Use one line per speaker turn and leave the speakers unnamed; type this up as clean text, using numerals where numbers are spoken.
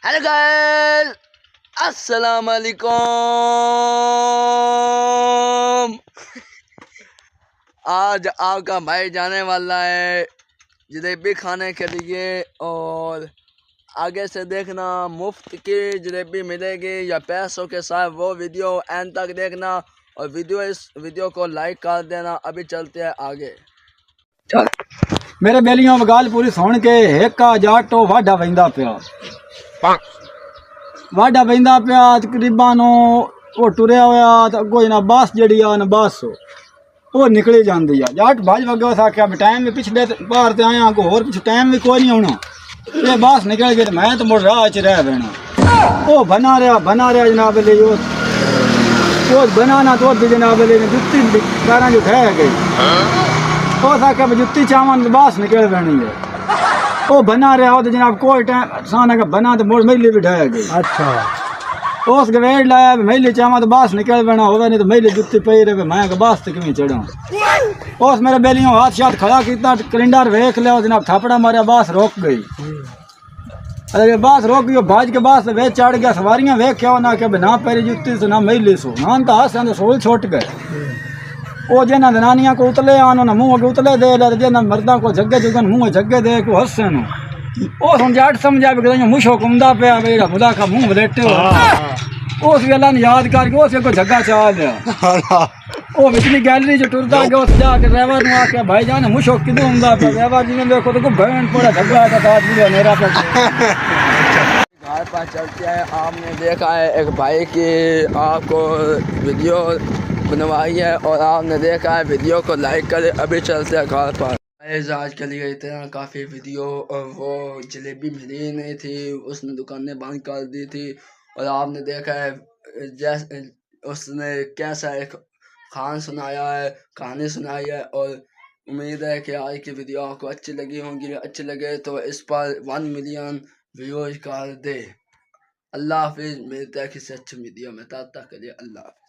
Hello guys, अस्सलाम वालेकुम। आज आपका भाई जाने वाला है जलेबी खाने के लिए, और आगे से देखना मुफ्त की जलेबी मिलेगी या पैसों के साथ, वो वीडियो एंड तक देखना और इस वीडियो को लाइक कर देना। अभी चलते हैं आगे।
चल मेरे बेलियों गल पूरी सुन के एक जाटो वाढा वहिंदा पिया तकरीबन वो टुरिया होया तो अगो ना बस जी आ ना बस वो निकली जाती है। जट भज वगे उस आख्या टाइम भी पिछले बाहर से आया को होर पिछ टाइम भी कोई नहीं होना, ये बस निकल गई मैं तो मुड़ राह च रह पैना। वो बना रहा जनाब ले वो बनाना तो भी जनाब ले जुत्ती पैर जो ठह गई। उस आख्या जुत्ती चावन बस निकल पैनी है। वो बना रहा हो तो जनाब कोई टाइम साना का बना तो मुड़ मेली भी ढह गई। अच्छा उस गवेड़ लाया मेली चावा तो बस निकल पैना होवे, नहीं तो मेली जुत्ती पई रहे मैं बस तक नहीं चढ़ा। उस मेरे बेलियों हाथ शाथ खड़ा किया, कैलेंडर वेख लिया जनाब, थपड़ा मारिया बस रोक गई। अरे बस रोक गई, भाज के बस वे चढ़ गया। सवारियां वेख्या ना कि ना पैरी जुत्ती से ना मेली सो ना तो हाथ से सोल छुट गए। वो जिन्हें जनानियां को उतले आनो ना मुँह के उतले दे ले, जिन्हें मर्दा को जगे जुगन मुँह जगे दे को हंसे नो वो समझाट समझा भी मुँह घूमता पाया बेड़ा खुदा का मुँह लेटे हो। उस वेला ने याद करके उस को जग्गा चाह लिया। वो पिछली गैलरी जो टुरता गया उस जाके ड्राइवर ने आके भाई जान मुँह किदू होंगे ड्राइवर जी ने देखो तो बहन पड़ा जग्गा का साथ मिला मेरा पे घर पर चलते हैं। आपने देखा है एक भाई की आपको वीडियो बनवाई है और आपने देखा है, वीडियो को लाइक करें। अभी चलते हैं घर पर। आज के लिए इतना काफ़ी वीडियो, और वो जलेबी मिली नहीं थी, उसने दुकानें बंद कर दी थी। और आपने देखा है जैसे उसने कैसा एक कहानी सुनाई है। और उम्मीद है कि आज की वीडियो आपको अच्छी लगी होंगी। अच्छी लगे तो इस पर 1 मिलियन व्यूज कर दे। अल्लाह हाफिज़, मिलते हैं किसी अच्छी वीडियो में, तब तक के लिए अल्लाह हाफिज़।